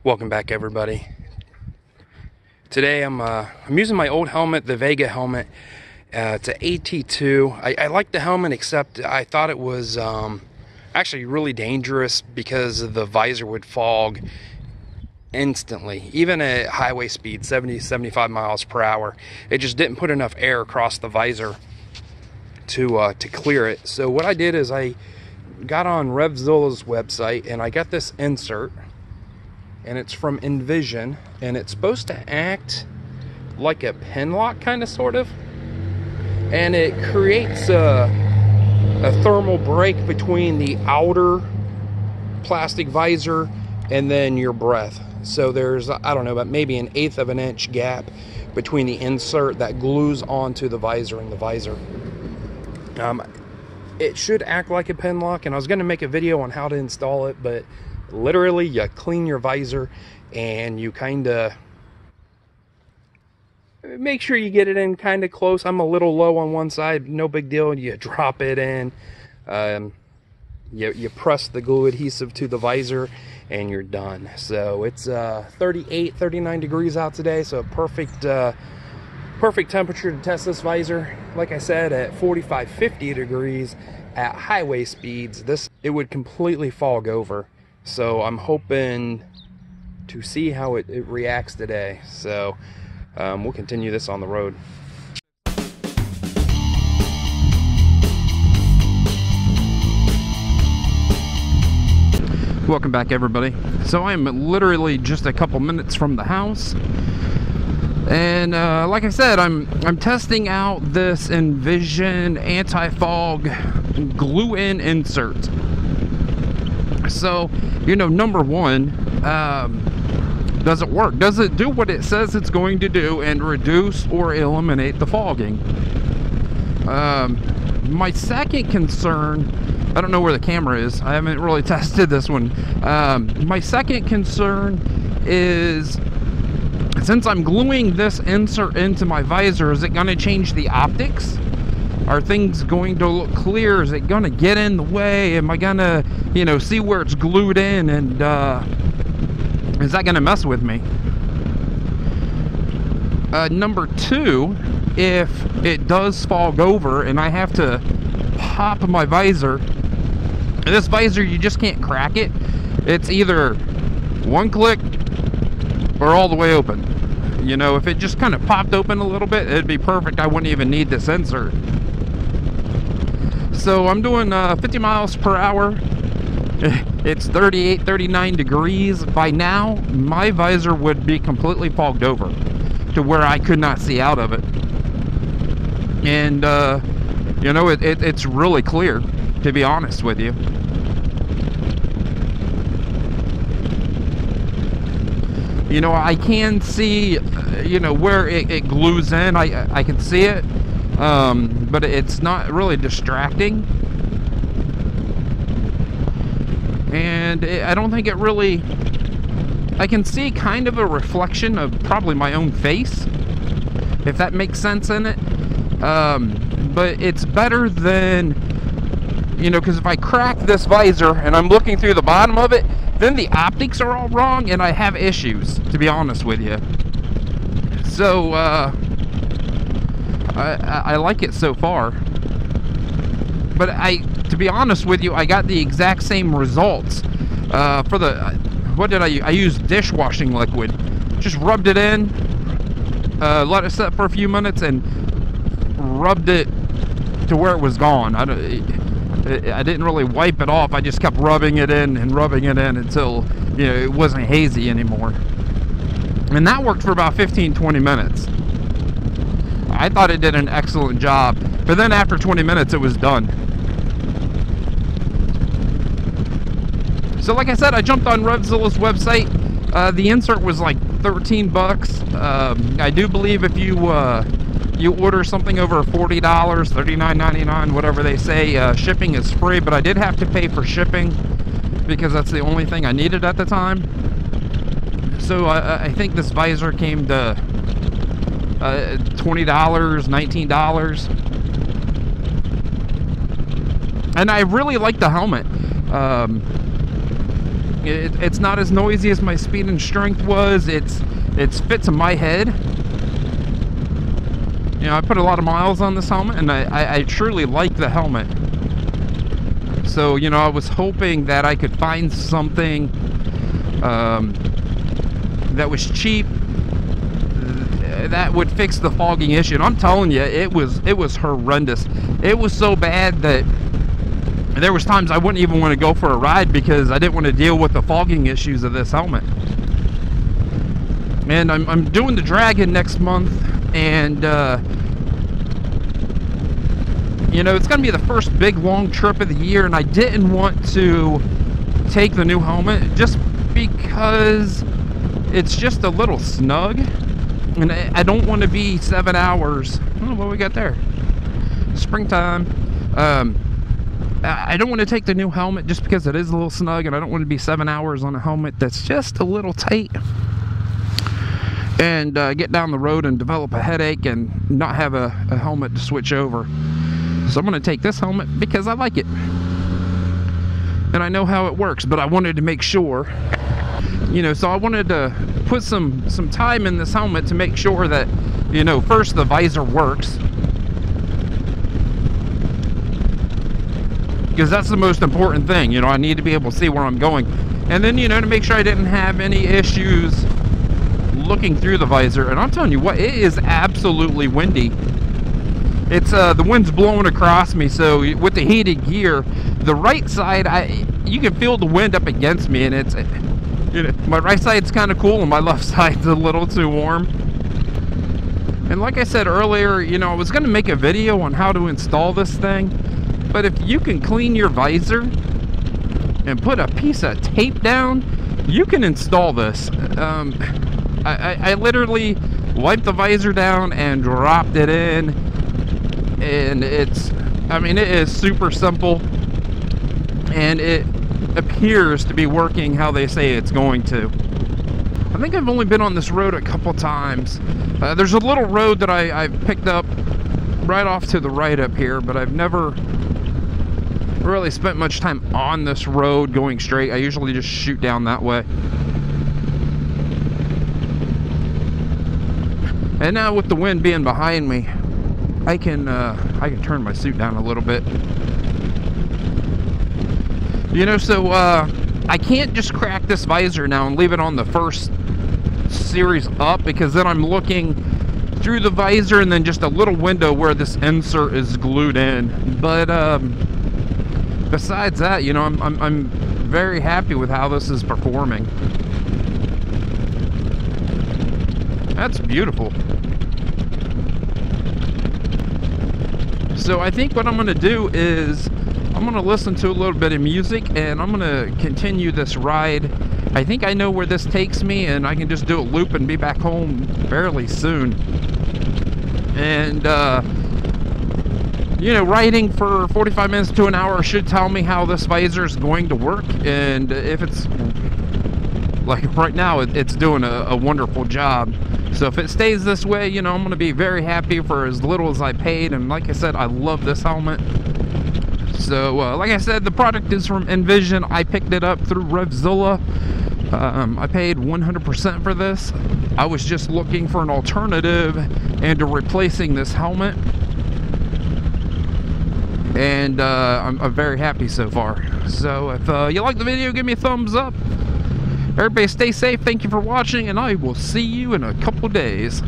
Welcome back, everybody. Today I'm using my old helmet, the Vega helmet. It's an AT2. I like the helmet, except I thought it was actually really dangerous because the visor would fog instantly, even at highway speed, 70-75 miles per hour. It just didn't put enough air across the visor to clear it. So what I did is I got on Revzilla's website and I got this insert. And it's from Invision, and it's supposed to act like a pin lock, kind of, sort of. And it creates a thermal break between the outer plastic visor and then your breath. So there's, I don't know, about maybe an 1/8 of an inch gap between the insert that glues onto the visor and the visor. It should act like a pin lock, and I was going to make a video on how to install it, but literally you clean your visor and you kind of make sure you get it in kind of close. I'm a little low on one side, no big deal. You drop it in, you press the glue adhesive to the visor and you're done. So it's 39 degrees out today, so perfect temperature to test this visor. Like I said, at 45-50 degrees at highway speeds, it would completely fog over. So I'm hoping to see how it reacts today. So we'll continue this on the road. Welcome back, everybody. So I'm literally just a couple minutes from the house. And like I said, I'm testing out this Invision anti-fog glue-in insert. So, you know, number one, does it work? Does it do what it says it's going to do and reduce or eliminate the fogging? My second concern, I don't know where the camera is. I haven't really tested this one. My second concern is, since I'm gluing this insert into my visor, is it going to change the optics? Are things going to look clear? Is it going to get in the way? Am I going to, you know, see where it's glued in? And is that going to mess with me? Number two, if it does fog over and I have to pop my visor, this visor, you just can't crack it. It's either one click or all the way open. You know, if it just kind of popped open a little bit, it'd be perfect. I wouldn't even need this insert. So I'm doing 50 miles per hour. It's 39 degrees. By now, my visor would be completely fogged over to where I could not see out of it. And, you know, it's really clear, to be honest with you. You know, I can see, you know, where it glues in. I can see it. But it's not really distracting, and I don't think it really, I can see kind of a reflection of probably my own face, if that makes sense in it. But it's better than, you know, because if I crack this visor and I'm looking through the bottom of it, then the optics are all wrong and I have issues, to be honest with you. So I like it so far, but to be honest with you, I got the exact same results for the, what did I use? I used dishwashing liquid. Just rubbed it in, let it set for a few minutes, and rubbed it to where it was gone. I didn't really wipe it off. I just kept rubbing it in and rubbing it in until, you know, it wasn't hazy anymore. And that worked for about 15-20 minutes. I thought it did an excellent job, but then after 20 minutes it was done. So like I said, I jumped on Revzilla's website. The insert was like 13 bucks. I do believe if you order something over $40, $39.99, whatever they say, shipping is free, but I did have to pay for shipping because that's the only thing I needed at the time. So I think this visor came to $20, $19. And I really like the helmet. It's not as noisy as my speed and strength was. It's fit to my head. You know, I put a lot of miles on this helmet, and I truly like the helmet. So, you know, I was hoping that I could find something that was cheap, that would fix the fogging issue. And I'm telling you, it was horrendous. It was so bad that there was times I wouldn't even want to go for a ride because I didn't want to deal with the fogging issues of this helmet. And I'm doing the Dragon next month, and you know, it's gonna be the first big long trip of the year, and I didn't want to take the new helmet just because it's just a little snug, and I don't want to be 7 hours. Oh, what we got there? Springtime. I don't want to take the new helmet just because it is a little snug, and I don't want to be 7 hours on a helmet that's just a little tight and get down the road and develop a headache and not have a helmet to switch over. So I'm going to take this helmet because I like it and I know how it works, but I wanted to make sure, you know, so I wanted to put some time in this helmet to make sure that, you know, first the visor works, because that's the most important thing. You know, I need to be able to see where I'm going, and then, you know, to make sure I didn't have any issues looking through the visor. And I'm telling you what, it is absolutely windy. It's the wind's blowing across me, so with the heated gear, the right side, you can feel the wind up against me, and it's, you know, my right side's kind of cool and my left side's a little too warm. And like I said earlier, you know, I was going to make a video on how to install this thing, but if you can clean your visor and put a piece of tape down, you can install this. I literally wiped the visor down and dropped it in, and it's, I mean, it is super simple, and it appears to be working how they say it's going to. I think I've only been on this road a couple times. There's a little road that I've picked up right off to the right up here, but I've never really spent much time on this road going straight. I usually just shoot down that way. And now with the wind being behind me, I can turn my suit down a little bit. You know, so I can't just crack this visor now and leave it on the first series up, because then I'm looking through the visor and then just a little window where this insert is glued in. But besides that, you know, I'm very happy with how this is performing. That's beautiful. So I think what I'm going to do is I'm going to listen to a little bit of music, and I'm going to continue this ride. I think I know where this takes me, and I can just do a loop and be back home fairly soon. And you know, riding for 45 minutes to an hour should tell me how this visor is going to work, and if it's like right now, it's doing a wonderful job. So if it stays this way, you know, I'm going to be very happy for as little as I paid. And like I said, I love this helmet. So like I said, the product is from Invision. I picked it up through Revzilla. I paid 100% for this. I was just looking for an alternative and replacing this helmet. And I'm very happy so far. So if you like the video, give me a thumbs up. Everybody stay safe. Thank you for watching, and I will see you in a couple days.